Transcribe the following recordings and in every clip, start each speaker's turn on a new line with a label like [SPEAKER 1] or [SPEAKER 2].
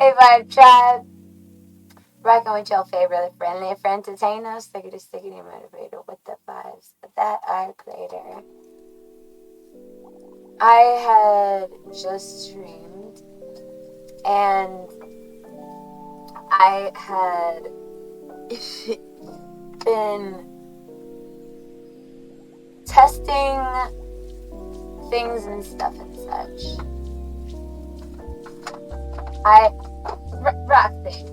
[SPEAKER 1] Hey Vibe Tribe, rocking with your favorite friendly friend entertainer, stickity motivator with the vibes that are greater. I had just streamed and I had been testing things and stuff and such. Rock thing.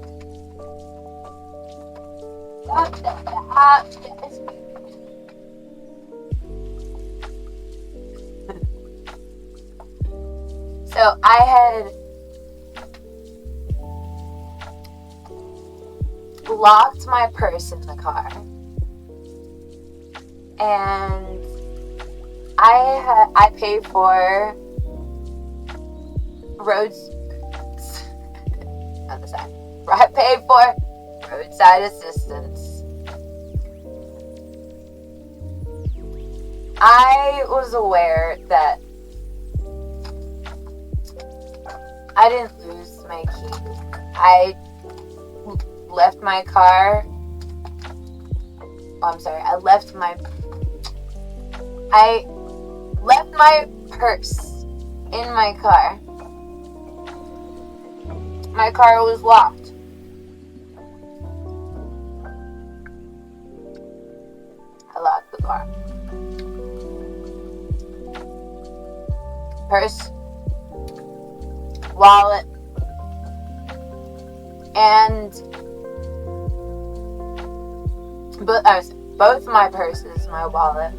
[SPEAKER 1] So I had locked my purse in the car, and I paid for roads. Other side. I paid for roadside assistance. I was aware that I didn't lose my keys. I left my car. I left my purse in my car. My car was locked. I locked the car. Purse, wallet, and both my purses, my wallet,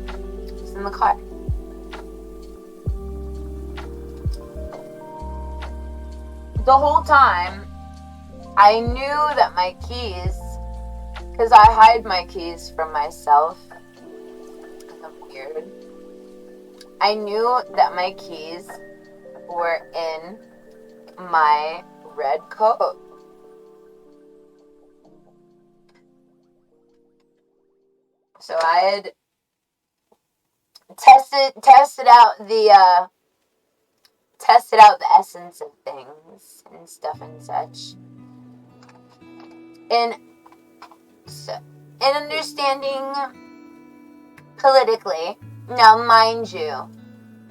[SPEAKER 1] was in the car. The whole time, I knew that my keys, because I hide my keys from myself, I'm weird. I knew that my keys were in my red coat. So I had tested out the essence of things and stuff and such. In understanding politically, now mind you,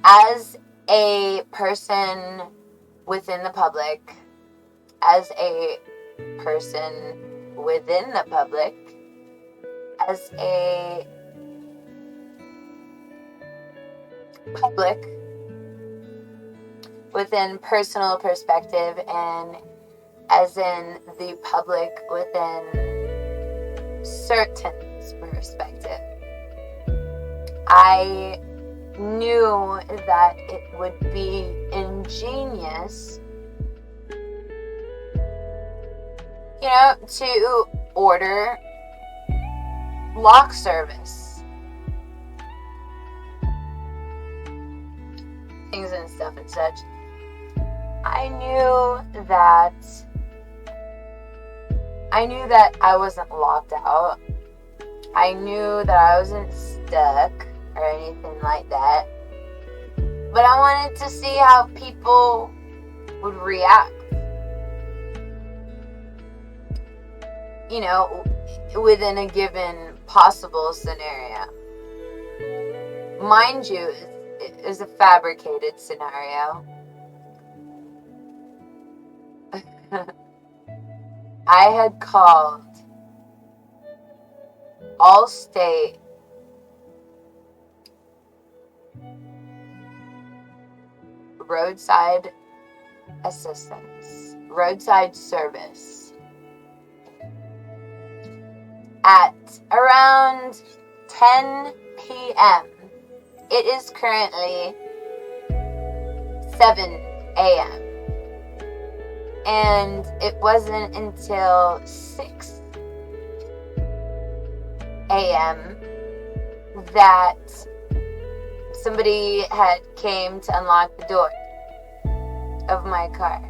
[SPEAKER 1] as a person within the public, as a person within the public, as a public within personal perspective, and as in the public within certain perspective, I knew that it would be ingenious, to order lock service. Things and stuff and such. I knew that I wasn't locked out. I knew that I wasn't stuck or anything like that. But I wanted to see how people would react. Within a given possible scenario. Mind you, it is a fabricated scenario. I had called Allstate roadside assistance, roadside service at around 10 p.m. It is currently 7 a.m. And it wasn't until 6 a.m. that somebody had came to unlock the door of my car.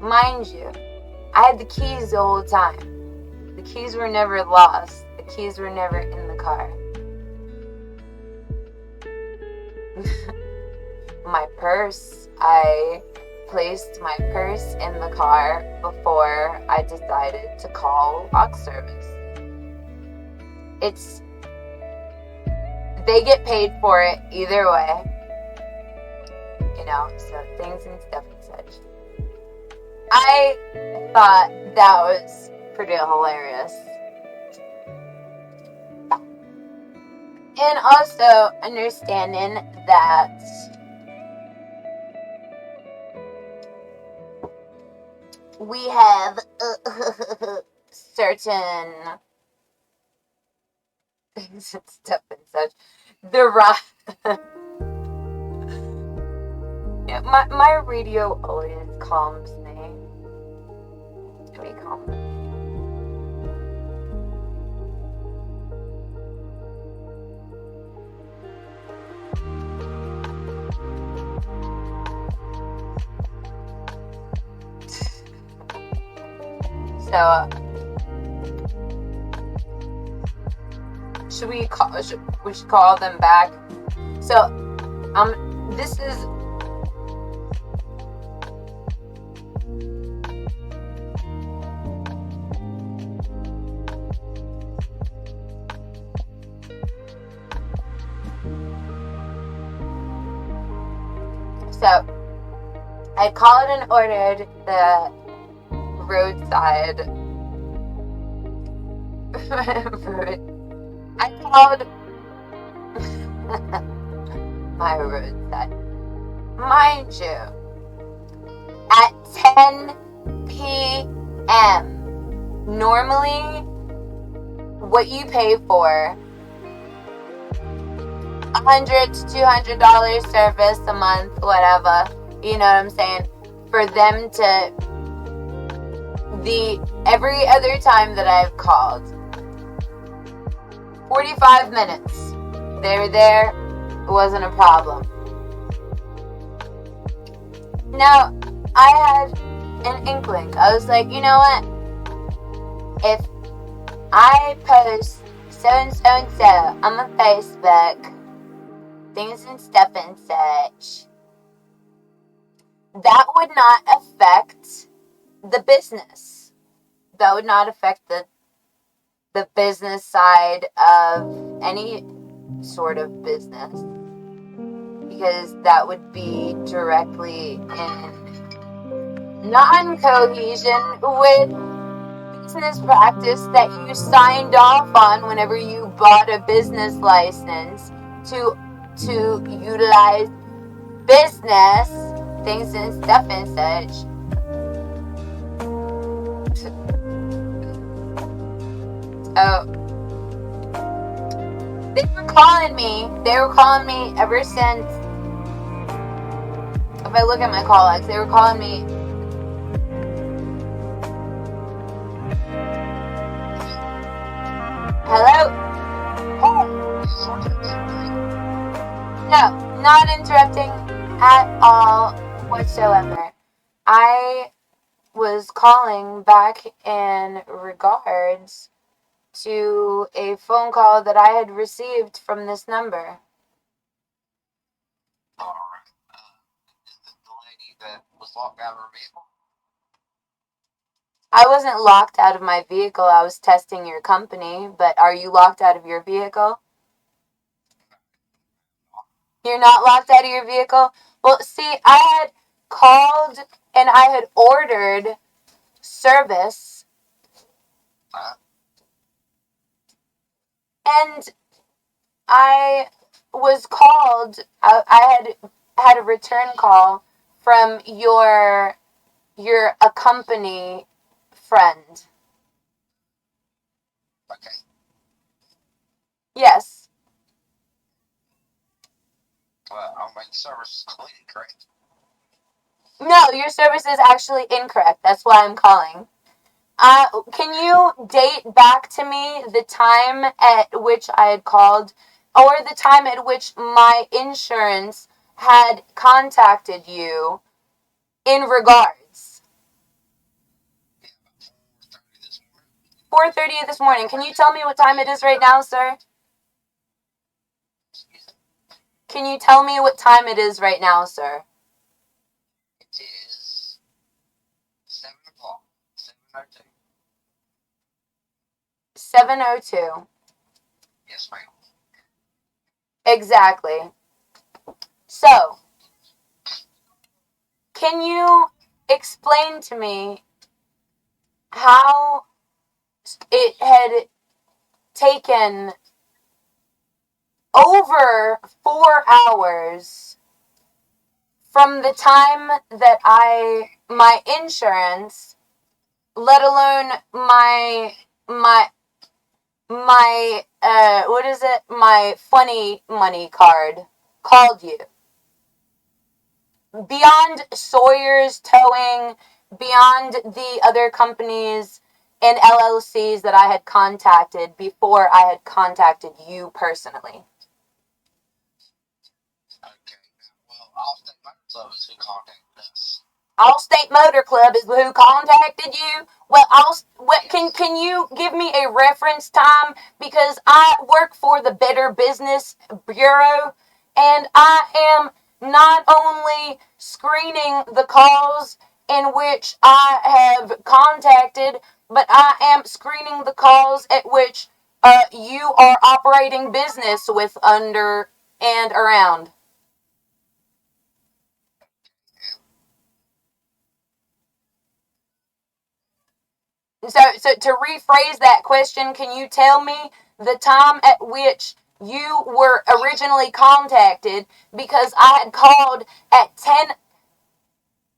[SPEAKER 1] Mind you, I had the keys the whole time. The keys were never lost. The keys were never in the car. My purse, I placed my purse in the car before I decided to call box service. They get paid for it either way. So things and stuff and such. I thought that was pretty hilarious. And also understanding that we have certain things and stuff and such. My radio always calms me. To be calm. So we should call them back. So this is so I called and ordered the roadside I called my roadside, mind you, at 10 p.m. Normally, what you pay for, $100 to $200 service a month, whatever, you know what I'm saying, for them to, every other time that I've called, 45 minutes, they were there, it wasn't a problem. Now, I had an inkling. I was like, you know what? If I post so-and-so on my Facebook, things and stuff and such, that would not affect the business. That would not affect the business side of any sort of business, because that would be directly in non-cohesion with business practice that you signed off on whenever you bought a business license to utilize business things and stuff and such. So they were calling me ever since. If I look at my call logs, they were calling me. Hello? No, not interrupting at all whatsoever. I was calling back in regards to a phone call that I had received from this number.
[SPEAKER 2] Alright. Is it the lady that was locked out of her vehicle?
[SPEAKER 1] I wasn't locked out of my vehicle. I was testing your company, but are you locked out of your vehicle? You're not locked out of your vehicle? Well, see, I had called and I had ordered service. And I was called, I had a return call from your company friend.
[SPEAKER 2] Okay.
[SPEAKER 1] Yes.
[SPEAKER 2] I'll make service completed, correct?
[SPEAKER 1] No, your service is actually incorrect. That's why I'm calling. Can you date back to me the time at which I had called, or the time at which my insurance had contacted you in regards? 4:30 this morning. Can you tell me what time it is right now, sir? Can you tell me what time it is right now, sir?
[SPEAKER 2] It is 702.
[SPEAKER 1] 702.
[SPEAKER 2] Yes, ma'am.
[SPEAKER 1] Exactly. So, can you explain to me how it had taken over 4 hours from the time that my insurance, let alone my what is it? My funny money card called you. Beyond Sawyer's Towing, beyond the other companies and LLCs that I had contacted before I had contacted you personally.
[SPEAKER 2] Okay. Well, Allstate Motor Club is who contacted us.
[SPEAKER 1] Allstate Motor Club is who contacted you. Well, can you give me a reference time, because I work for the Better Business Bureau, and I am not only screening the calls in which I have contacted, but I am screening the calls at which you are operating business with, under and around. So to rephrase that question, can you tell me the time at which you were originally contacted? Because I had called at 10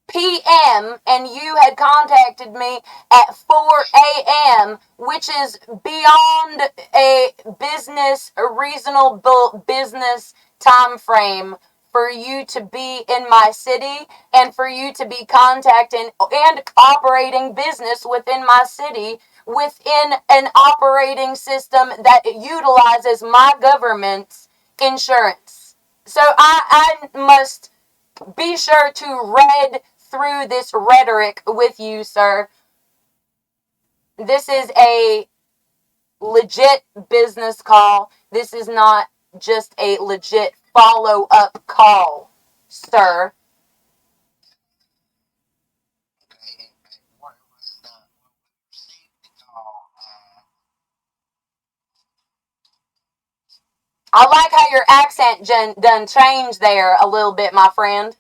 [SPEAKER 1] p.m. and you had contacted me at 4 a.m., which is beyond a reasonable business time frame for you to be in my city and for you to be contacting and operating business within my city within an operating system that utilizes my government's insurance. So I must be sure to read through this rhetoric with you, sir. This is a legit business call. This is not just a legit follow-up call, sir.
[SPEAKER 2] Okay. And when we received the call,
[SPEAKER 1] I like how your accent done changed there a little bit, my friend.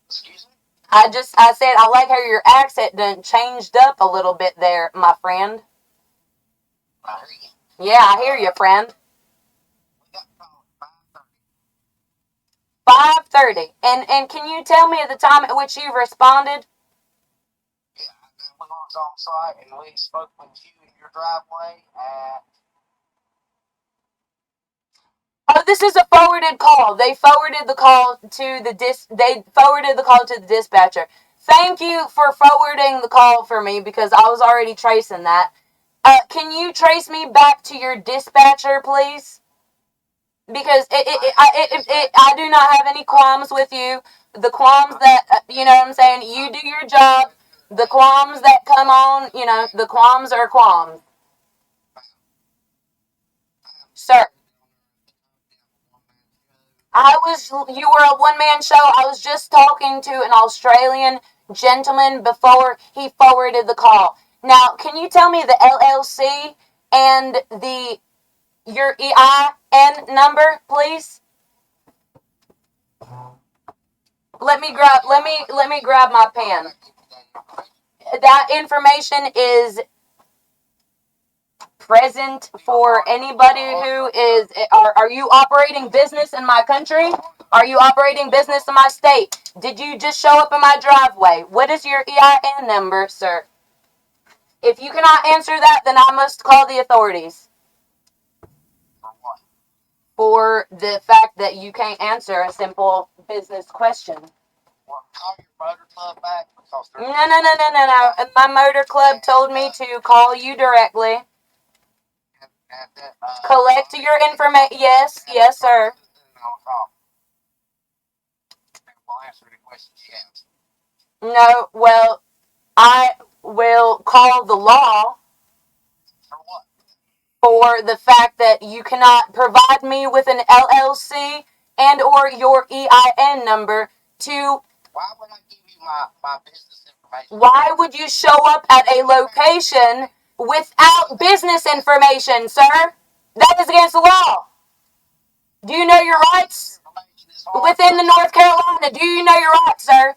[SPEAKER 2] excuse me?
[SPEAKER 1] I said I like how your accent done changed up a little bit there, my friend.
[SPEAKER 2] I hear you.
[SPEAKER 1] Yeah, I hear you, friend.
[SPEAKER 2] We got the call at 5:30.
[SPEAKER 1] 5:30. And can you tell me the time at which you responded?
[SPEAKER 2] Yeah, and then we was on site and we spoke with you in your driveway at.
[SPEAKER 1] Oh, this is a forwarded call. They forwarded the call to the dispatcher. Thank you for forwarding the call for me, because I was already tracing that. Can you trace me back to your dispatcher, please? Because I do not have any qualms with you. The qualms that, you know what I'm saying, you do your job. The qualms that come on, the qualms are qualms. Sir, you were a one-man show. I was just talking to an Australian gentleman before he forwarded the call. Now, can you tell me the LLC and your EIN number, please? Let me grab my pen. That information is present for anybody who is. Are you operating business in my country? Are you operating business in my state? Did you just show up in my driveway? What is your EIN number, sir? If you cannot answer that, then I must call the authorities.
[SPEAKER 2] For what?
[SPEAKER 1] For the fact that you can't answer a simple business question.
[SPEAKER 2] Well, call your motor club back because they're.
[SPEAKER 1] No. My motor club told me to call you directly. Collect your information. Yes, sir.
[SPEAKER 2] And we'll answer any questions you have.
[SPEAKER 1] No, well, I will call the law
[SPEAKER 2] For what?
[SPEAKER 1] for the fact that you cannot provide me with an LLC and or your EIN number to.
[SPEAKER 2] Why would I give you my business information? information.
[SPEAKER 1] Why would you show up at a location without business information, sir? That is against the law. Do you know your rights
[SPEAKER 2] Information is hard
[SPEAKER 1] within the
[SPEAKER 2] to-
[SPEAKER 1] North Carolina? Do you know your rights, sir?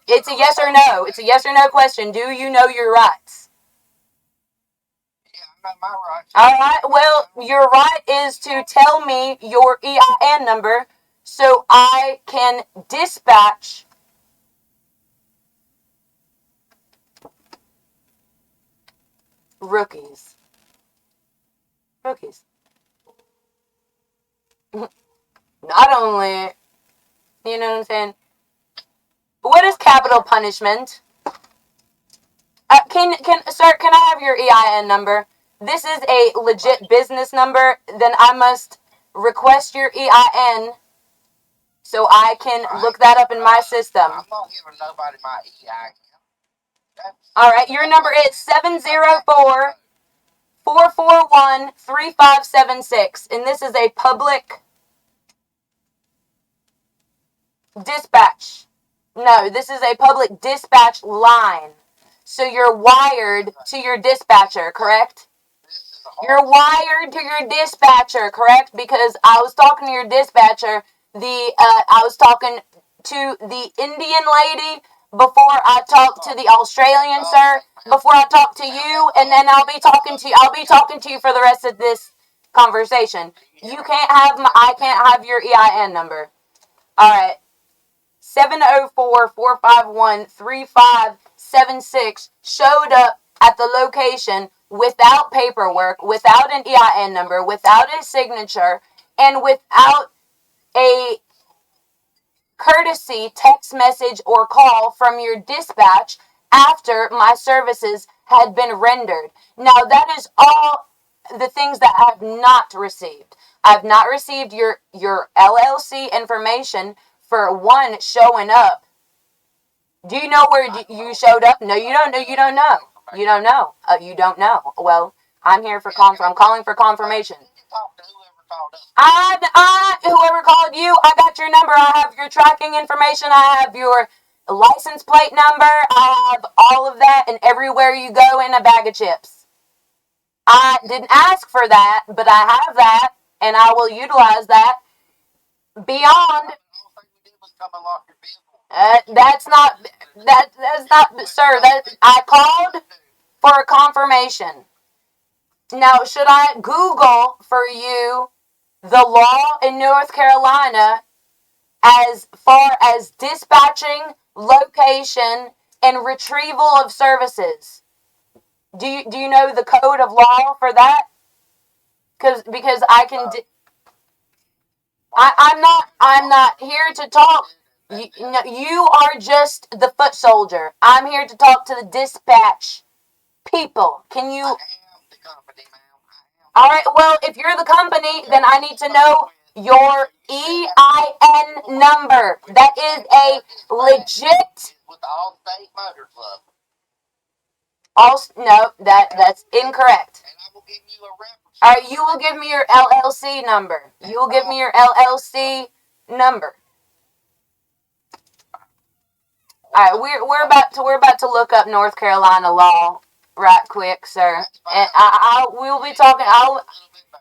[SPEAKER 1] It's a yes or no. It's a yes or no question. Do you know your rights?
[SPEAKER 2] Yeah, I know my rights.
[SPEAKER 1] All right. Well, your right is to tell me your EIN number so I can dispatch rookies. Rookies. Not only, you know what I'm saying? What is capital punishment? Sir, can I have your EIN number? This is a legit business number. Then I must request your EIN so I can look that up in my system.
[SPEAKER 2] I'm not giving nobody my EIN.
[SPEAKER 1] All right, your number is 704-441-3576, and this is a public dispatch. No, this is a public dispatch line. So you're wired to your dispatcher, correct? You're wired to your dispatcher, correct? Because I was talking to your dispatcher. I was talking to the Indian lady before I talked to the Australian sir. Before I talk to you, and then I'll be talking to you for the rest of this conversation. I can't have your EIN number. All right. 704-451-3576 showed up at the location without paperwork, without an EIN number, without a signature, and without a courtesy text message or call from your dispatch after my services had been rendered. Now, that is all the things that I have not received. I've not received your LLC information for one showing up. Do you know where you showed up? No, you don't know. You don't know. You don't know. You don't know. Well, I'm here for I'm calling for confirmation. Whoever called you, I got your number. I have your tracking information. I have your license plate number. I have all of that, and everywhere you go in a bag of chips. I didn't ask for that, but I have that, and I will utilize that. Beyond, that's not, sir, I called for a confirmation. Now, should I Google for you the law in North Carolina as far as dispatching, location, and retrieval of services? Do you know the code of law for that? Because I can. I'm not here to talk. You are just the foot soldier. I'm here to talk to the dispatch people. Can you?
[SPEAKER 2] I am the company, ma'am.
[SPEAKER 1] All right. Well, if you're the company, then I need to know your EIN number. That is a legit.
[SPEAKER 2] With the All-State Motor Club.
[SPEAKER 1] No, that's incorrect.
[SPEAKER 2] And I will give you a reference.
[SPEAKER 1] All right, you will give me your LLC number. You will give me your LLC number. All right, we're about to look up North Carolina law right quick, sir. And we'll be talking.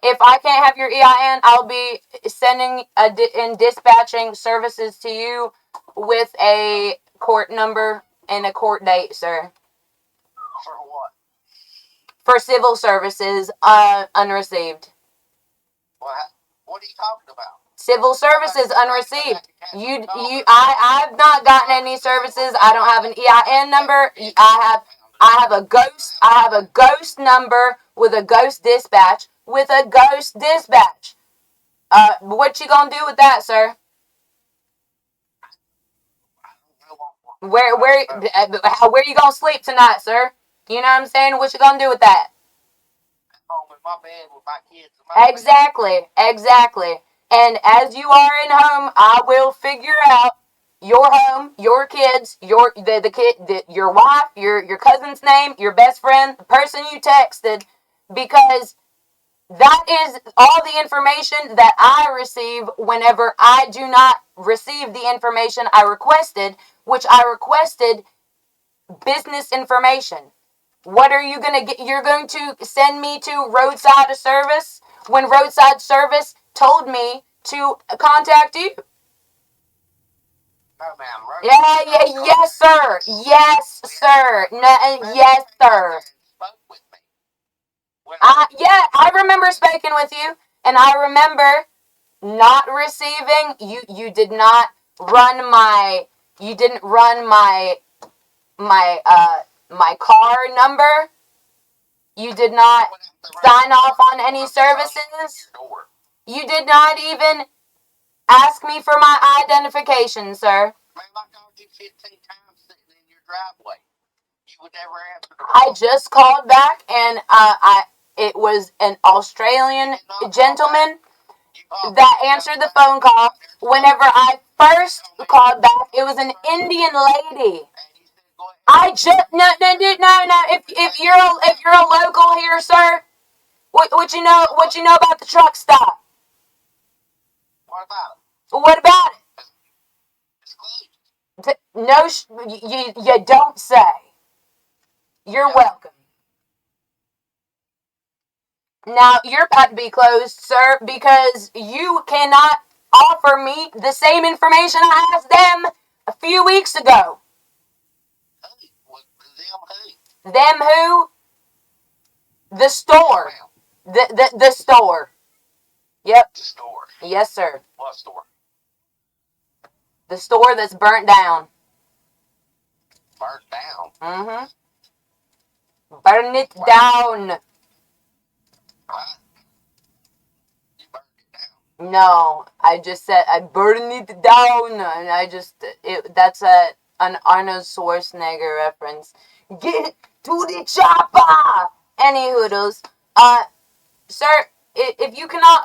[SPEAKER 1] If I can't have your EIN, I'll be sending and dispatching services to you with a court number and a court date, sir.
[SPEAKER 2] For what?
[SPEAKER 1] For civil services, unreceived.
[SPEAKER 2] What are you talking about?
[SPEAKER 1] Civil services unreceived. I've not gotten any services. I don't have an EIN number. I have a ghost number with a ghost dispatch. What you gonna do with that, sir? Where you gonna sleep tonight, sir? You know what I'm saying? What you gonna do with that?
[SPEAKER 2] Home in my bed with my kids.
[SPEAKER 1] Exactly. And as you are in home, I will figure out your home, your kids, your wife, your cousin's name, your best friend, the person you texted, because That is all the information that I receive whenever I do not receive the information I requested, which I requested business information. What are you going to get? You're going to send me to roadside service when roadside service told me to contact you?
[SPEAKER 2] No, ma'am.
[SPEAKER 1] Yes, sir. Yes, sir. No, yes, sir.
[SPEAKER 2] Spoke with me.
[SPEAKER 1] I remember speaking with you, and I remember not receiving. You did not run my. You didn't run my car number. You did not sign off on any services. You did not even ask me for my identification, sir.
[SPEAKER 2] Ma'am, I called you 15 times sitting in your driveway. You would never answer the
[SPEAKER 1] I
[SPEAKER 2] phone.
[SPEAKER 1] just called back, and it was an Australian gentleman that answered the phone call. Whenever I first called back, it was an Indian lady. I just no. If you're a local here, sir, what you know about the truck stop?
[SPEAKER 2] What about it?
[SPEAKER 1] What about
[SPEAKER 2] It's closed.
[SPEAKER 1] it? No, you don't say. You're welcome. Now you're about to be closed, sir, because you cannot offer me the same information I asked them a few weeks ago.
[SPEAKER 2] Who?
[SPEAKER 1] Them who? The store. The store. Yep.
[SPEAKER 2] The store.
[SPEAKER 1] Yes, sir.
[SPEAKER 2] What store?
[SPEAKER 1] The store that's burnt down.
[SPEAKER 2] Burnt down.
[SPEAKER 1] Mm-hmm. Burn it down.
[SPEAKER 2] What? You burned it down.
[SPEAKER 1] No, I just said I burn it down, and that's an Arnold Schwarzenegger reference. Get to the chopper. Any hoodles, sir, if you cannot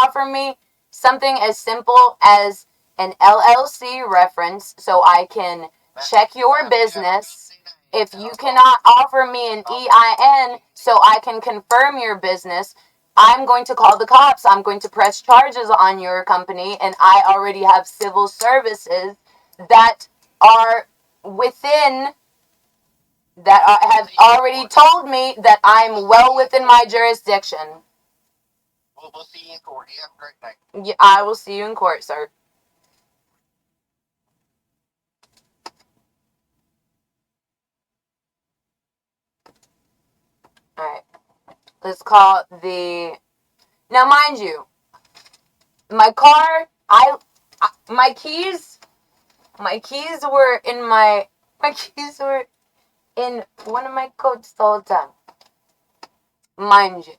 [SPEAKER 1] offer me something as simple as an LLC reference, so I can check your business. If you cannot offer me an EIN so I can confirm your business, I'm going to call the cops. I'm going to press charges on your company, and I already have civil services that are within have already told me that I'm well within my jurisdiction.
[SPEAKER 2] We'll see you in court. You have a great day.
[SPEAKER 1] Yeah, I will see you in court, sir. Alright. Let's call the... Now, mind you, my car, my keys were in my keys were in one of my coats the whole time. Mind you.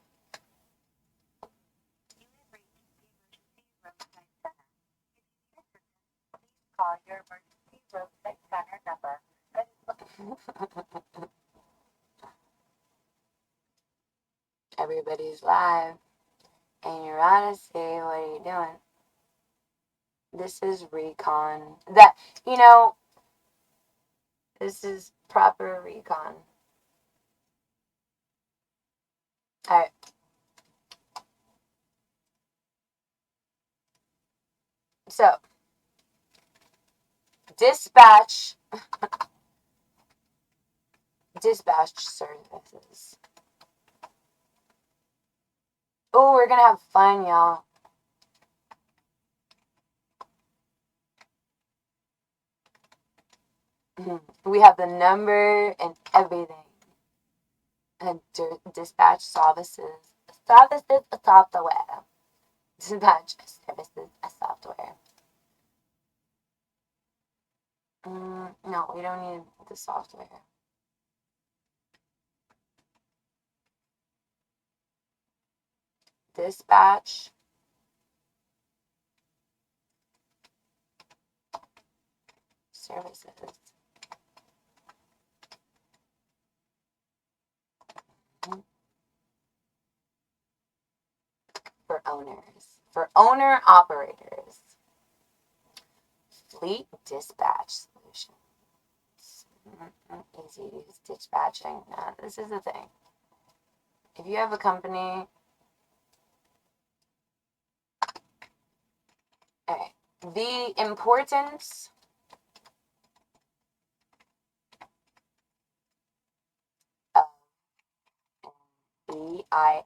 [SPEAKER 1] Call your emergency roadside center number. Everybody's live, and you're honestly, what are you doing? This is recon. This is proper recon. Alright. So, dispatch services. Oh, we're gonna have fun, y'all. We have the number and everything. And dispatch services. Services software. Dispatch services software. No, we don't need the software. Dispatch services. For owners. For owner operators. Fleet dispatch solutions. Easy to use dispatching. This is the thing. if you have a company, okay, the importance of EIN.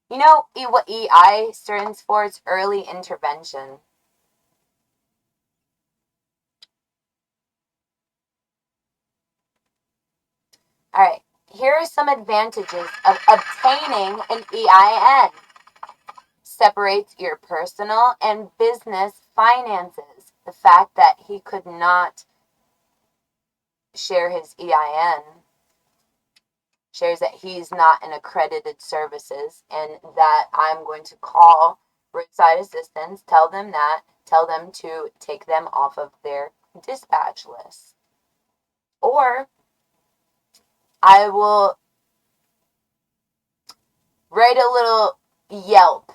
[SPEAKER 1] You know what EI stands for? It's early intervention. All right, here are some advantages of obtaining an EIN. Separates your personal and business finances. The fact that he could not share his EIN shares that he's not in accredited services, and that I'm going to call roadside assistance, tell them to take them off of their dispatch list. Or I will write a little Yelp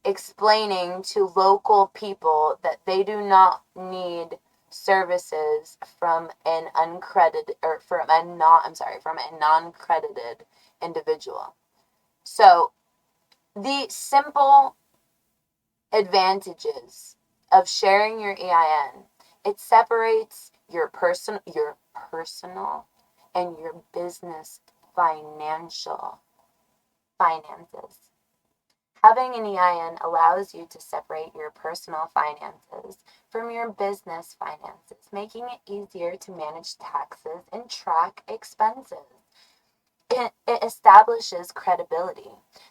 [SPEAKER 1] explaining to local people that they do not need services from an uncredited or from a non-credited individual. So the simple advantages of sharing your EIN, it separates your personal and your business finances. Having an EIN allows you to separate your personal finances from your business finances, making it easier to manage taxes and track expenses. It establishes credibility.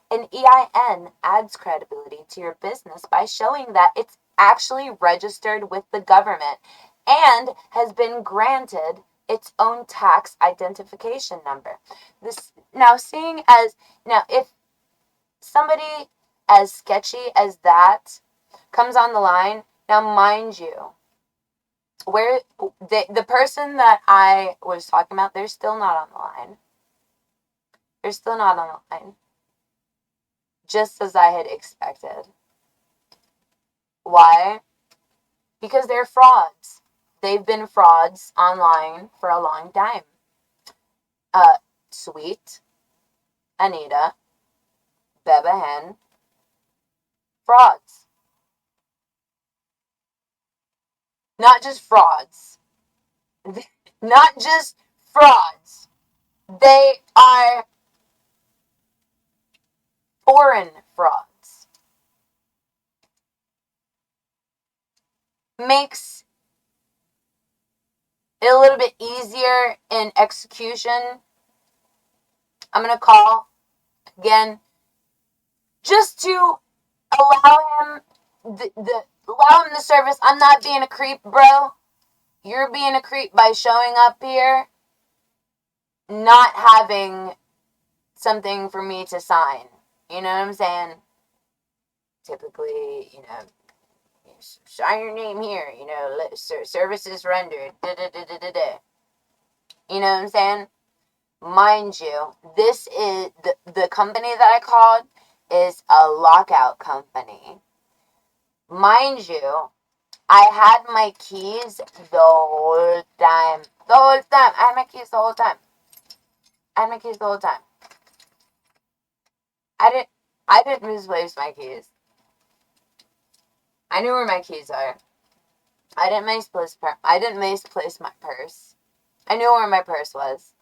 [SPEAKER 1] An EIN adds credibility to your business by showing that it's actually registered with the government and has been granted its own tax identification number. If somebody as sketchy as that comes on the line, now mind you, where the person that I was talking about, they're still not on the line. They're still not on the line. Just as I had expected. Why? Because they're frauds. They've been frauds online for a long time. Sweet, Anita, Beba Hen, frauds. Not just frauds. Not just frauds. They are foreign frauds. Makes it a little bit easier in execution. I'm going to call again just to allow him the service. I'm not being a creep, bro. You're being a creep by showing up here, not having something for me to sign. You know what I'm saying? Typically, sign your name here. Services rendered. Da da da da da da. You know what I'm saying? Mind you, this is the company that I called is a lockout company. Mind you, I had my keys the whole time. The whole time. I had my keys the whole time. I had my keys the whole time. I didn't misplace my keys. I knew where my keys are. I didn't misplace my purse. I knew where my purse was.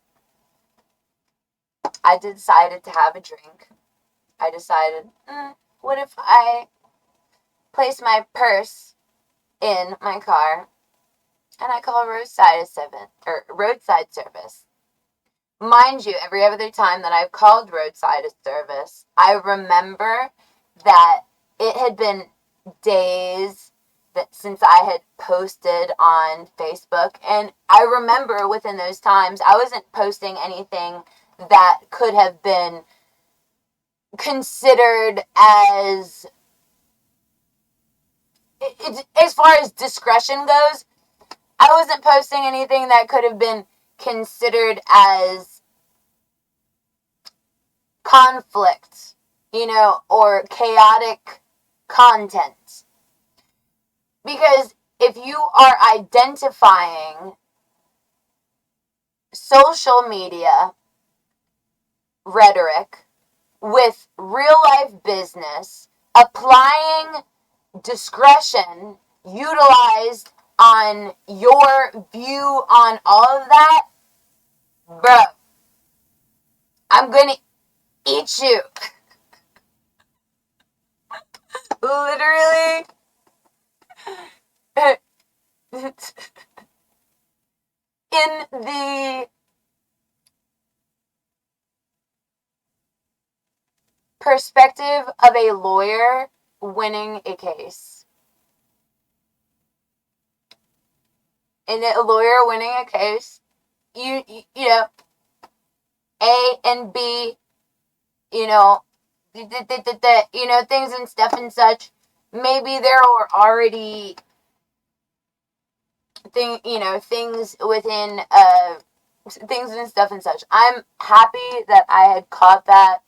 [SPEAKER 1] I decided to have a drink. I decided, what if I place my purse in my car and I call roadside service. Mind you, every other time that I've called roadside service, I remember that it had been days since I had posted on Facebook, and I remember within those times I wasn't posting anything that could have been considered as far as discretion goes, I wasn't posting anything that could have been considered as conflict, or chaotic content. Because if you are identifying social media rhetoric with real life business, applying discretion utilized on your view on all of that, bro, I'm gonna eat you. Literally. In the perspective of a lawyer winning a case. In a lawyer winning a case, you know, A and B, you know, things and stuff and such. Maybe there are already things within things and stuff and such. I'm happy that I had caught that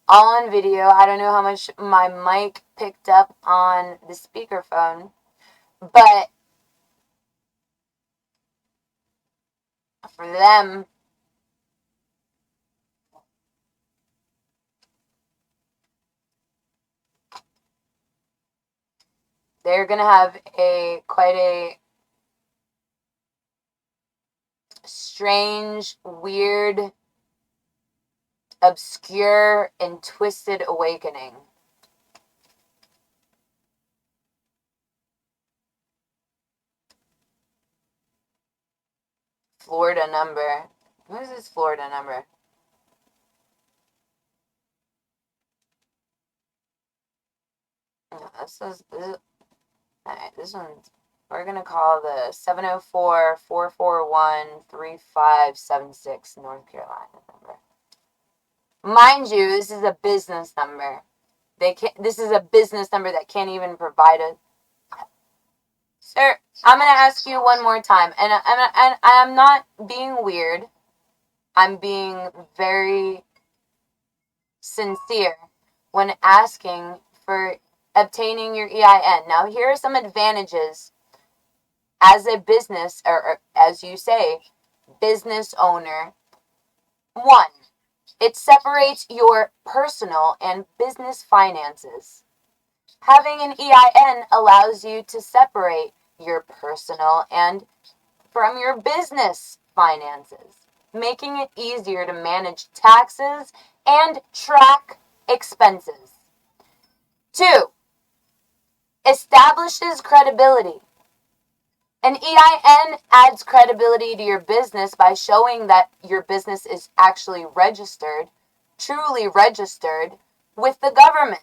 [SPEAKER 1] all on video. I don't know how much my mic picked up on the speakerphone, but for them, they're gonna have a quite a strange, weird, obscure, and twisted awakening. Florida number. What is this Florida number? No, alright, this one's, we're gonna call the 704-441-3576 North Carolina number. Mind you, this is a business number. This is a business number that can't even provide a. Sir, I'm gonna ask you one more time, and I'm not being weird. I'm being very sincere when asking for obtaining your EIN. Now, here are some advantages as a business, or as you say, business owner. One, it separates your personal and business finances. Having an EIN allows you to separate your personal and from your business finances, making it easier to manage taxes and track expenses. Two, establishes credibility. An EIN adds credibility to your business by showing that your business is actually registered, truly registered, with the government,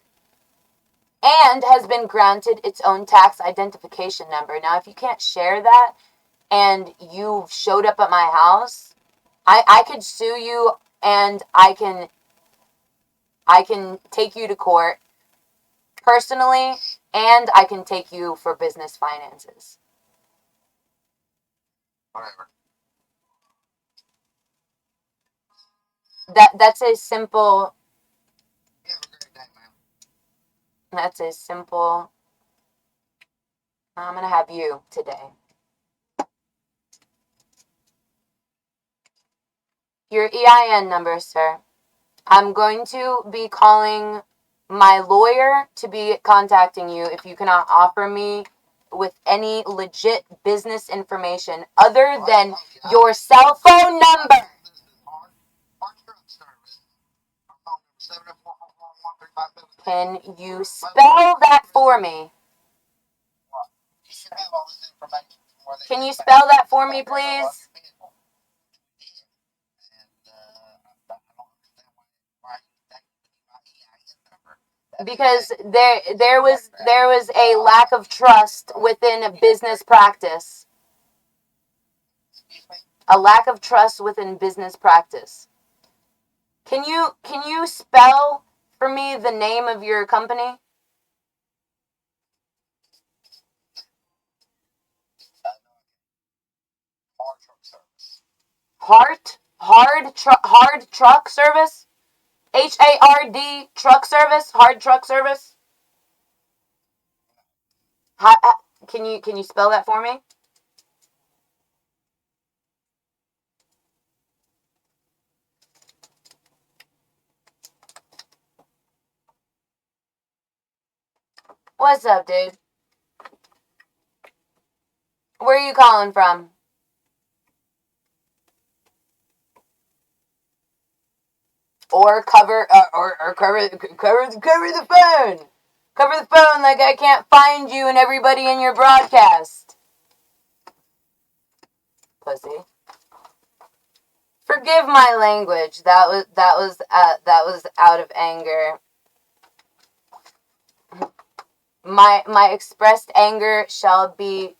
[SPEAKER 1] and has been granted its own tax identification number. Now, if you can't share that and you showed up at my house, I could sue you, and I can take you to court personally, and I can take you for business finances.
[SPEAKER 2] Whatever.
[SPEAKER 1] That's a simple.
[SPEAKER 2] You have a great day, man.
[SPEAKER 1] That's a simple. I'm gonna have you today. Your EIN number, sir. I'm going to be calling my lawyer to be contacting you if you cannot offer me with any legit business information other than your cell phone number. Can you spell that for me? Can you spell that for me, please? Because there was a lack of trust within business practice. A lack of trust within business practice. Can you spell for me the name of your company? Hard truck service? HARD truck service? Hard truck service? Can you spell that for me? What's up, dude? Where are you calling from? Or cover the phone. Cover the phone like I can't find you and everybody in your broadcast. Pussy. Forgive my language. That was out of anger. My expressed anger shall be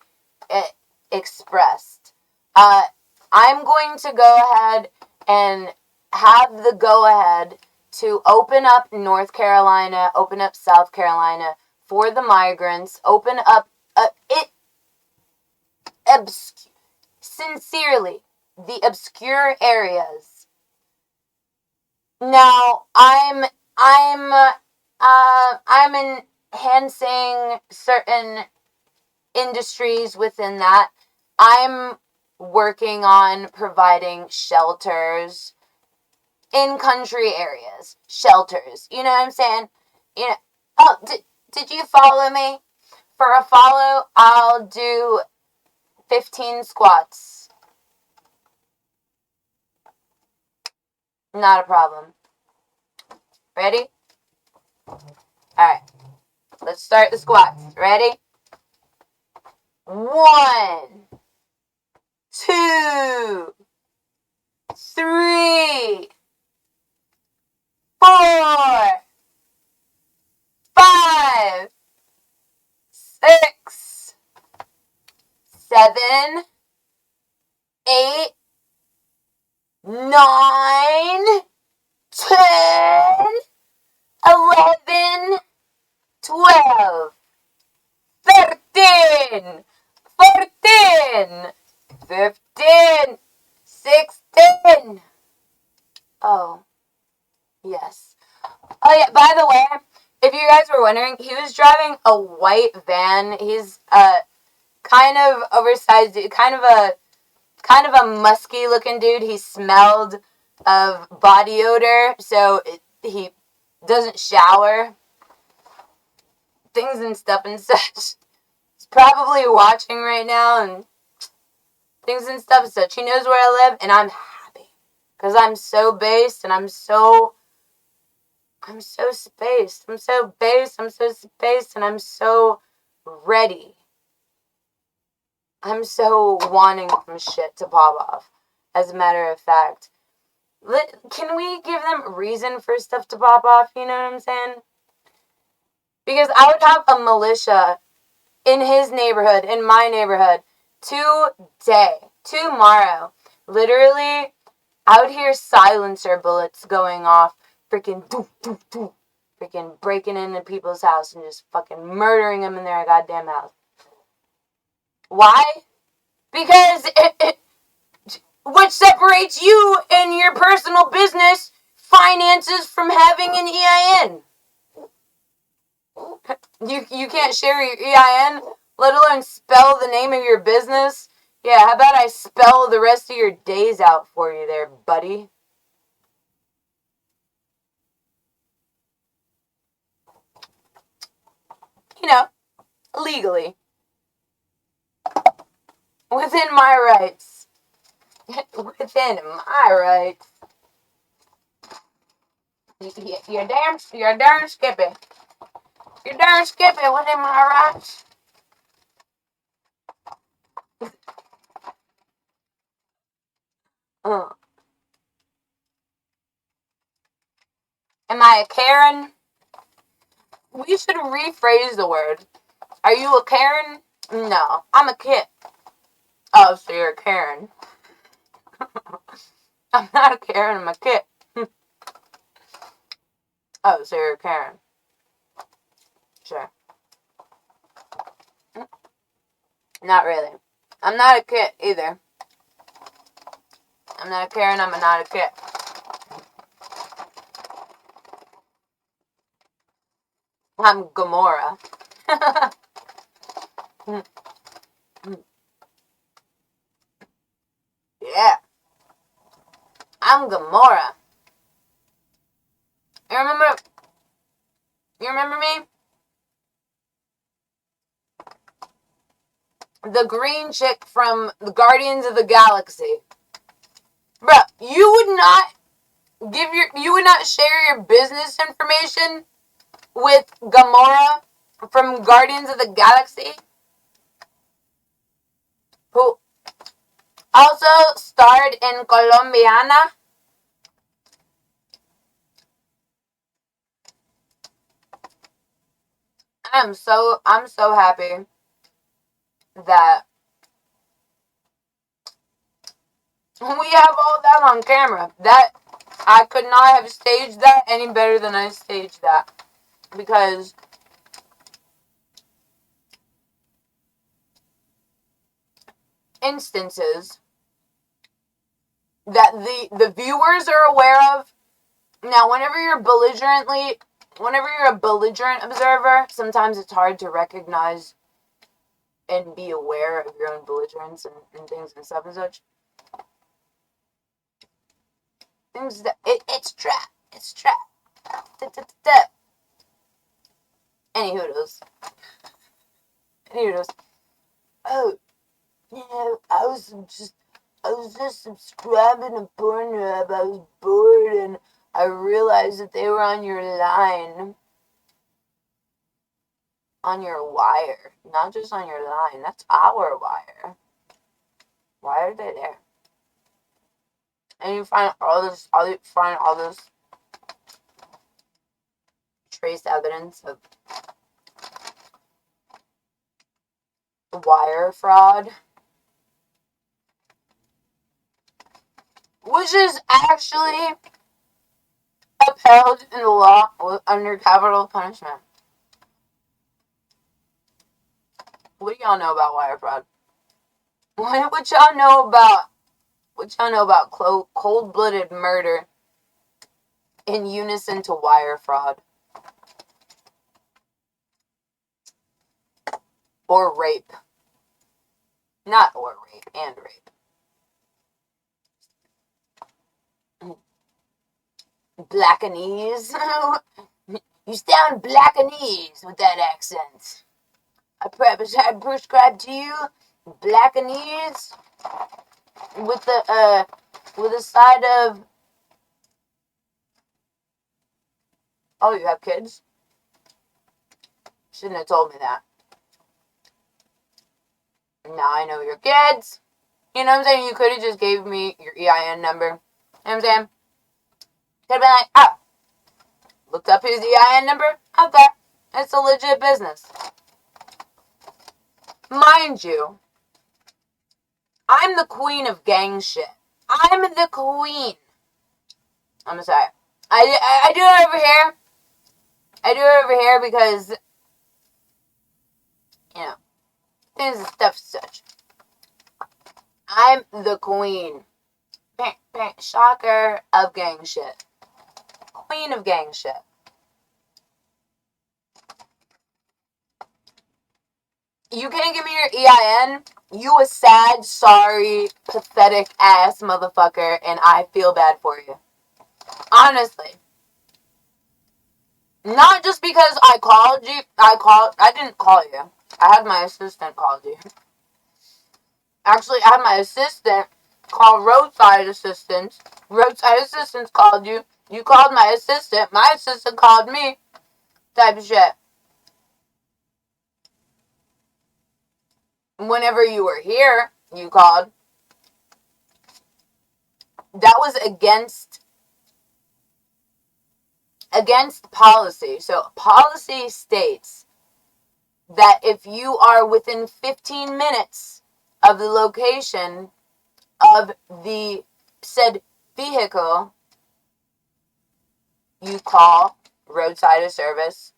[SPEAKER 1] expressed. I'm going to go ahead and have the go-ahead to open up North Carolina, open up South Carolina for the migrants, open up sincerely, the obscure areas. Now, I'm enhancing certain industries within that. I'm working on providing shelters in country areas. Shelters. You know what I'm saying? You know. Oh, did you follow me? For a follow, I'll do 15 squats. Not a problem. Ready? Alright. Let's start the squats. Ready? 1, 2, 3, 4, 5, 6, 7, 8, 9, 10, 11, 12, 13, 14, 15, 16. Oh, yes. Oh, yeah, by the way, if you guys were wondering, he was driving a white van. He's kind of oversized, kind of a musky looking dude. He smelled of body odor, so he doesn't shower. Things and stuff and such. He's probably watching right now and things and stuff and such. He knows where I live, and I'm happy. Because I'm so based, and I'm so spaced. I'm so based, I'm so spaced, and I'm so ready. I'm so wanting some shit to pop off. As a matter of fact. Can we give them reason for stuff to pop off? You know what I'm saying? Because I would have a militia in his neighborhood, in my neighborhood, tomorrow. Literally, I would hear silencer bullets going off, freaking doof, doof, doof, freaking breaking into people's house and just fucking murdering them in their goddamn house. Why? Because what separates you and your personal business finances from having an EIN? You can't share your EIN, let alone spell the name of your business? Yeah, how about I spell the rest of your days out for you there, buddy? You know, legally. Within my rights. Within my rights. You're darn skippy. You're darn skippy within my rights. Am I a Karen? We should rephrase the word. Are you a Karen? No, I'm a Kit. Oh, so you're a Karen. I'm not a Karen, I'm a Kit. Oh, so you're a Karen. Sure. Not really. I'm not a Kit either. I'm not a Karen, I'm not a Kit. I'm Gamora. Yeah. I'm Gamora. You remember me? the green chick from the Guardians of the Galaxy. Bro, you would not share your business information with Gamora from Guardians of the Galaxy, who also starred in Colombiana. I'm so happy that we have all that on camera. That I could not have staged that any better than I staged that, because instances that the viewers are aware of. Now, whenever you're a belligerent observer, sometimes it's hard to recognize and be aware of your own belligerence and things and stuff and such. Things that it's trap. Any hoodles. Oh, I was just subscribing to Pornhub. I was bored and I realized that they were on your line. On your wire. Not just on your line. That's our wire. Why are they there? And you find all this trace evidence of wire fraud, which is actually upheld in the law under capital punishment. What do y'all know about wire fraud? What y'all know about cold-blooded murder in unison to wire fraud? Or rape. Not or rape, and rape. Blackanese. You sound Blackanese with that accent. I prescribe to you Blackanese with a side of. Oh, you have kids? Shouldn't have told me that. Now I know your kids. You know what I'm saying? You could have just gave me your EIN number. You know what I'm saying? Could have been like, oh, looked up his EIN number. Okay, it's a legit business. Mind you, I'm the queen of gang shit. I'm the queen. I'm sorry. I do it over here. I do it over here because, you know, things and stuff such. I'm the queen. Shocker of gang shit. Queen of gang shit. You can't give me your EIN? You a sad, sorry, pathetic ass motherfucker, and I feel bad for you. Honestly. Not just because I called you. I didn't call you. I had my assistant call you. Actually, I had my assistant call roadside assistance. Roadside assistance called you. You called my assistant. My assistant called me. Type of shit. Whenever you were here, you called. That was against policy. So policy states that if you are within 15 minutes of the location of the said vehicle, you call roadside service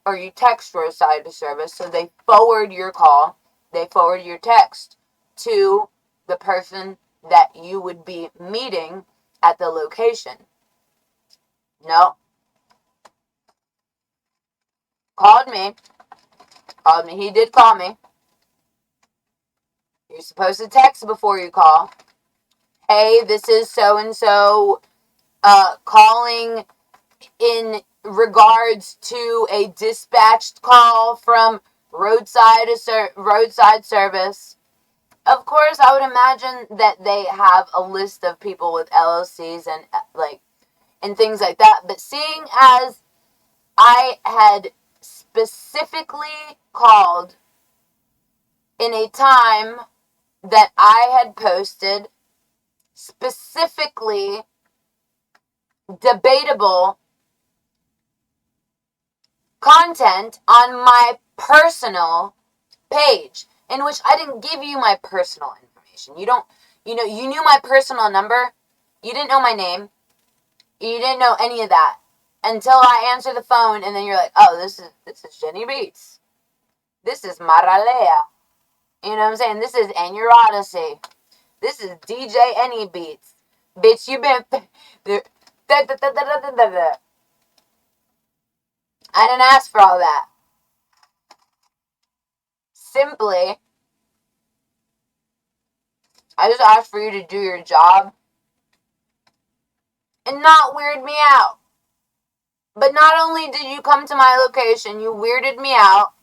[SPEAKER 1] or you text roadside service, so they forward your call, they forward your text to the person that you would be meeting at the location. No. Called me. He did call me. You're supposed to text before you call. Hey, this is so-and-so calling in regards to a dispatched call from roadside service. Of course, I would imagine that they have a list of people with LLCs and things like that. But seeing as I had specifically called in a time that I had posted specifically debatable content on my personal page, in which I didn't give you my personal information. You knew my personal number. You didn't know my name. You didn't know any of that until I answer the phone, and then you're like, oh, this is Jenny Beats. This is Maralea. You know what I'm saying? This is In Your Odyssey. This is DJ Any Beats. Bitch, you been... I didn't ask for all that. Simply, I just asked for you to do your job and not weird me out. But not only did you come to my location, you weirded me out.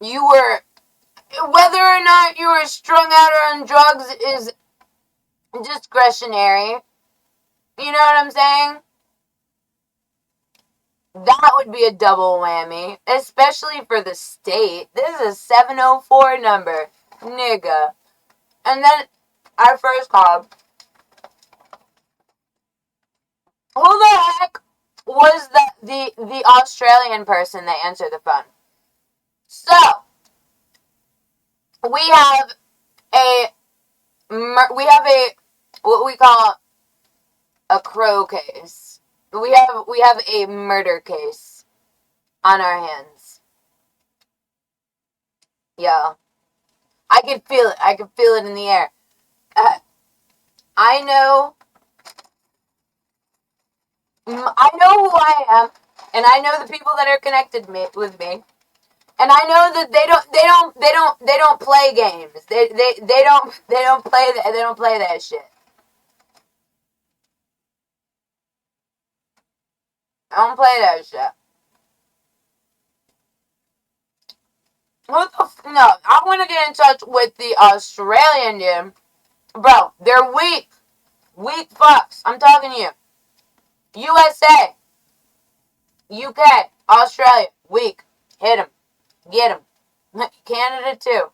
[SPEAKER 1] You were... Whether or not you were strung out or on drugs is discretionary. You know what I'm saying? That would be a double whammy, especially for the state. This is a 704 number, nigga. And then our first call. Who the heck was the Australian person that answered the phone? So we have a what we call a crow case. We have a murder case on our hands. Yeah. I can feel it. I can feel it in the air. I know who I am, and I know the people that are connected with me, and I know that they don't play games. They don't play that shit. I don't play that shit. No, I want to get in touch with the Australian dude. Bro, they're weak. Weak fucks. I'm talking to you. USA. UK. Australia. Weak. Hit him. Get him. Canada too.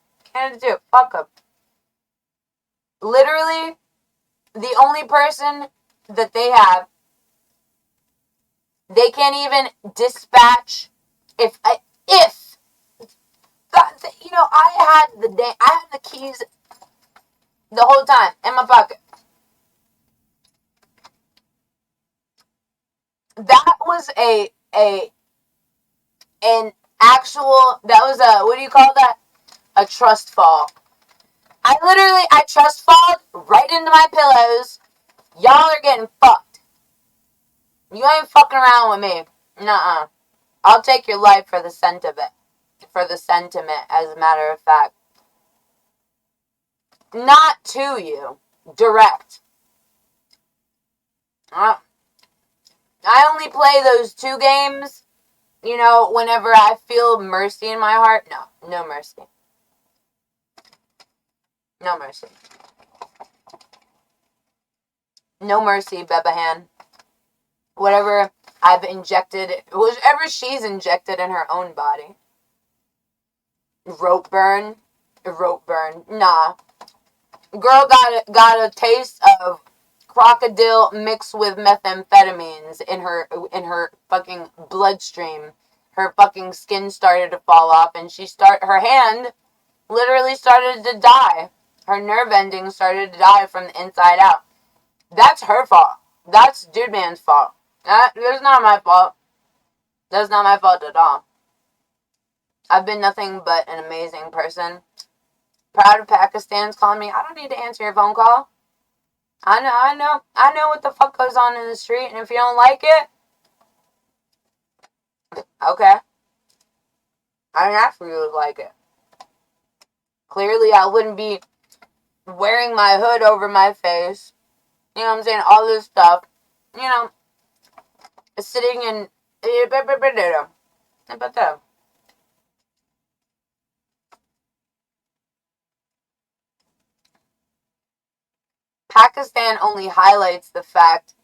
[SPEAKER 1] Fuck them. Literally, the only person that they have, they can't even dispatch I had the keys the whole time in my pocket. That was what do you call that? A trust fall. I trust falled right into my pillows. Y'all are getting fucked. You ain't fucking around with me. Nuh-uh. I'll take your life for the scent of it. For the sentiment, as a matter of fact. Not to you. Direct. I only play those 2 games, whenever I feel mercy in my heart. No mercy. No mercy. No mercy, Bebahan. Whatever I've injected, whatever she's injected in her own body. Rope burn. Nah. Girl got a taste of crocodile mixed with methamphetamines in her fucking bloodstream. Her fucking skin started to fall off, and her hand literally started to die. Her nerve endings started to die from the inside out. That's her fault. That's Dude Man's fault. That's not my fault. That's not my fault at all. I've been nothing but an amazing person. Proud of Pakistan's calling me. I don't need to answer your phone call. I know what the fuck goes on in the street, and if you don't like it, okay. I didn't ask for you to like it. Clearly, I wouldn't be wearing my hood over my face. You know what I'm saying? All this stuff. sitting in Pakistan only highlights the fact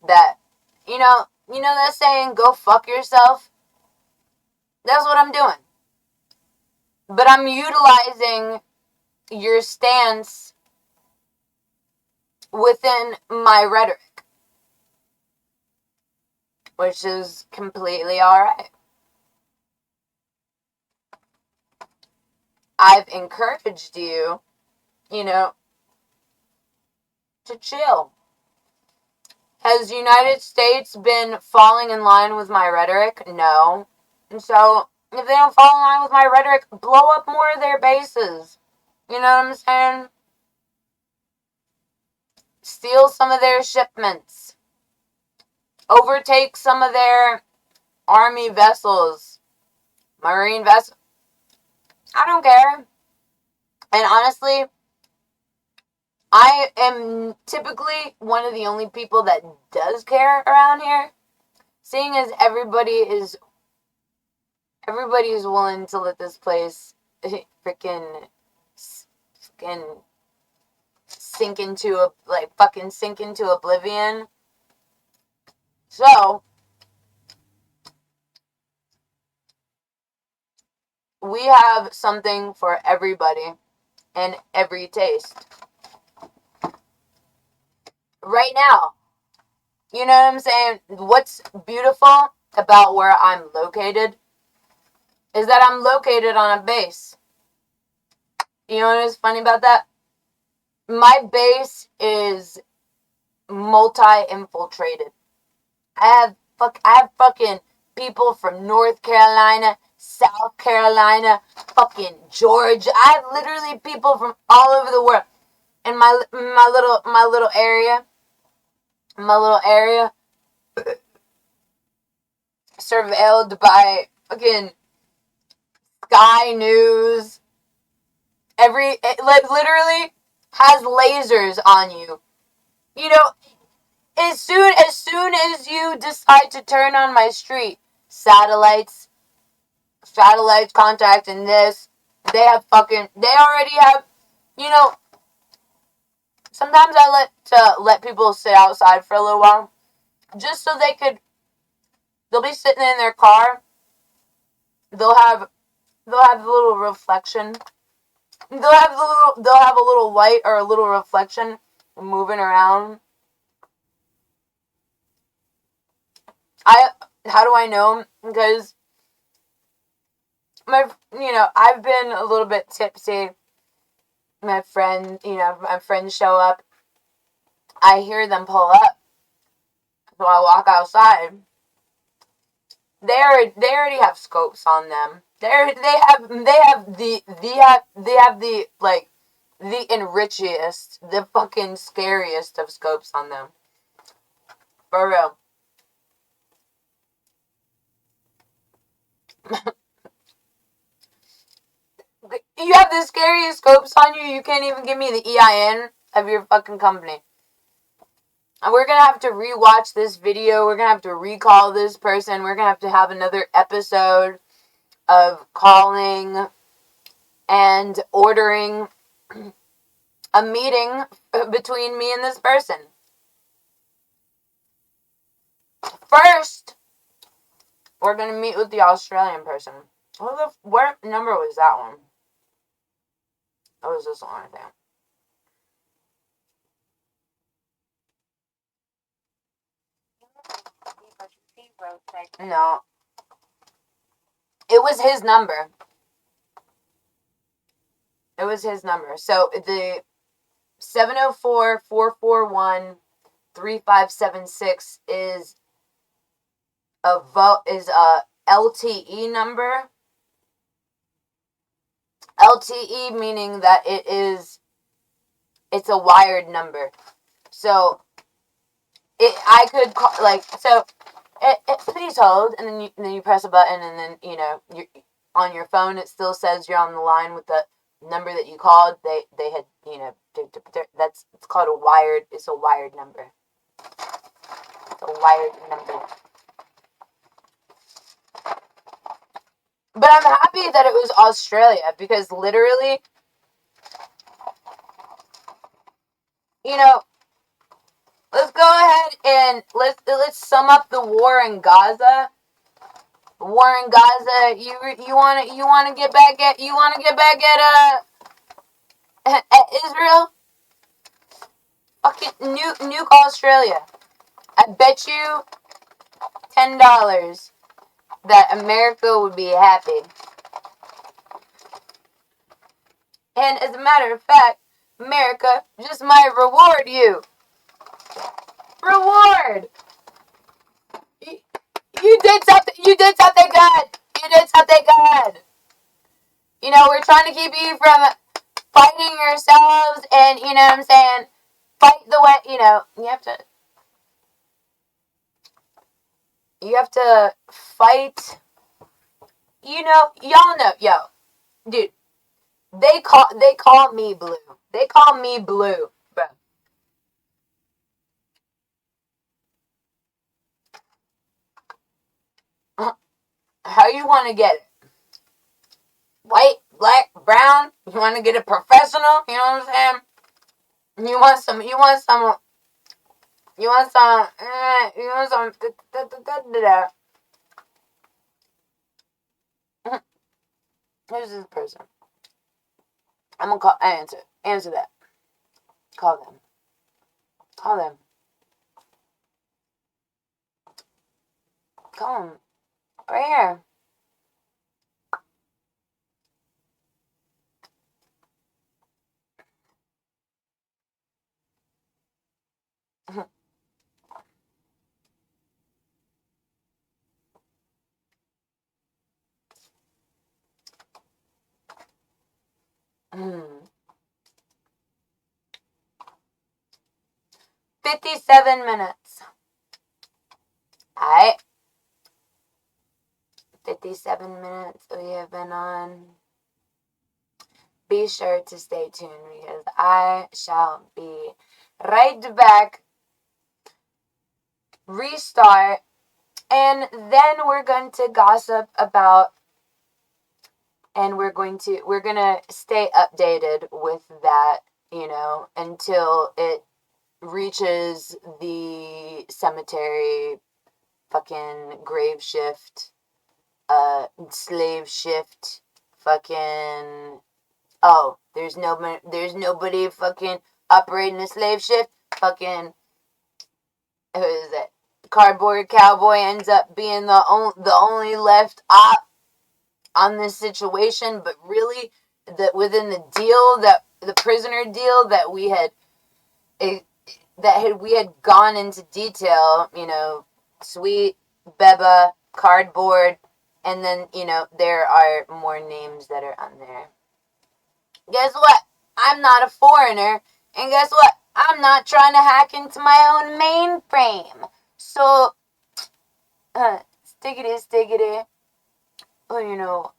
[SPEAKER 1] that, you know that saying, go fuck yourself? That's what I'm doing. But I'm utilizing your stance within my rhetoric, which is completely alright. I've encouraged you, to chill. Has the United States been falling in line with my rhetoric? No. And so, if they don't fall in line with my rhetoric, blow up more of their bases. You know what I'm saying? Steal some of their shipments. Overtake some of their army vessels. Marine vessels. I don't care. And honestly, I am typically one of the only people that does care around here. Seeing as everybody's willing to let this place freaking sink into oblivion. So we have something for everybody and every taste. Right now, you know what I'm saying? What's beautiful about where I'm located is that I'm located on a base. You know what is funny about that? My base is multi-infiltrated. I have fucking people from North Carolina, South Carolina, fucking Georgia. I have literally people from all over the world in my little area. My little area, surveilled by fucking Sky News. Literally has lasers on you. You know, as soon as you decide to turn on my street, satellites contacting this, they already have, you know, sometimes I let people sit outside for a little while, just so they'll be sitting in their car, they'll have the little reflection, they'll have a little light or a little reflection moving around. How do I know? Because I've been a little bit tipsy. My friends show up. I hear them pull up. So I walk outside. They already have scopes on them. They have the like the enrichiest, the fucking scariest of scopes on them. For real. You have the scariest scopes on you. You can't even give me the EIN of your fucking company. And we're gonna have to rewatch this video. We're gonna have to recall this person. We're gonna have another episode of calling and ordering a meeting between me and this person. First, we're gonna meet with the Australian person. What number was that one? That was this one, I think. No. It was his number. So the 704-441-3576 is a LTE number. LTE meaning that it's a wired number. So I could call, please hold, and then you press a button, and then you on your phone it still says you're on the line with the number that you called. They had it's called a wired. It's a wired number. It's a wired number. But I'm happy that it was Australia because literally, you know, let's go ahead and let's sum up the war in Gaza. War in Gaza. You want to get back at at Israel. Fucking nuke Australia. I bet you $10 that America would be happy. And as a matter of fact, America just might reward you. Reward. You did something. You did something good. You did something good. You know, we're trying to keep you from fighting yourselves, and you know what I'm saying. Fight the way. You know, you have to. You have to fight. You know, y'all know, yo, dude. They call me blue. They call me blue, bro. How you want to get it? White, black, brown? You want to get it professional? You know what I'm saying? You want some? You want some? You want some? You want some? Who's this person? I'm gonna call. Answer that. Call them. Call them. Call them. Right here. Hmm. 57 minutes. Alright. 57 minutes we have been on. Be sure to stay tuned because I shall be right back. Restart. And then we're going to gossip about, and we're gonna stay updated with that, you know, until it reaches the cemetery fucking grave shift, slave shift, fucking. Oh, there's nobody fucking operating a slave shift. Fucking, who is it? Cardboard Cowboy ends up being the only left op on this situation, but really, that within the deal, that the prisoner deal that we had, we had gone into detail, you know, Sweet, Beba, Cardboard, and then, you know, there are more names that are on there. Guess what? I'm not a foreigner, and guess what? I'm not trying to hack into my own mainframe. So, stickity, or, you know,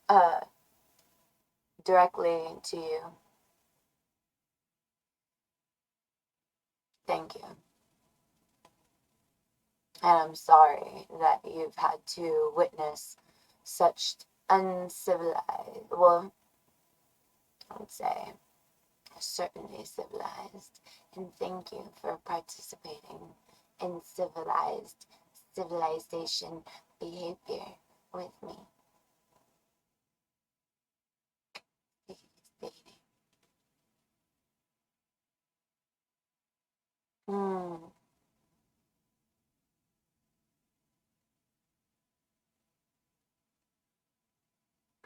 [SPEAKER 1] directly to you. Thank you. And I'm sorry that you've had to witness such uncivilized, well, I would say, certainly civilized. And thank you for participating in civilization behavior with me. Hmm.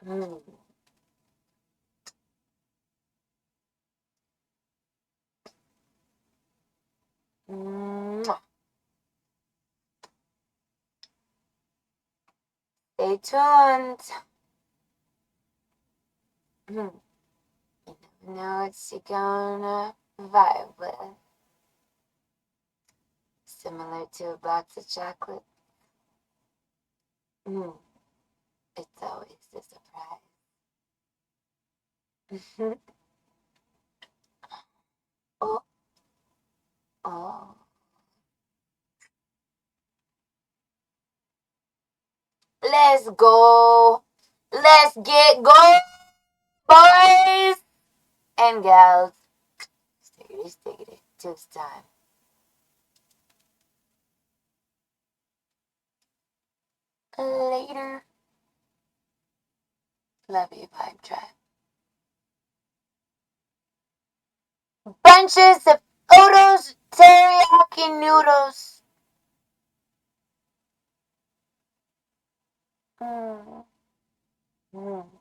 [SPEAKER 1] Hmm. Mwah. Stay tuned. Hmm. You never know what you're gonna vibe with. Similar to a box of chocolate. Hmm. It's always a surprise. Oh, oh. Let's go. Let's get going, boys and gals. Stickity, tis time. Later. Love you, Vibe Tribe. Bunches of Odo's teriyaki noodles. Mm. Mm.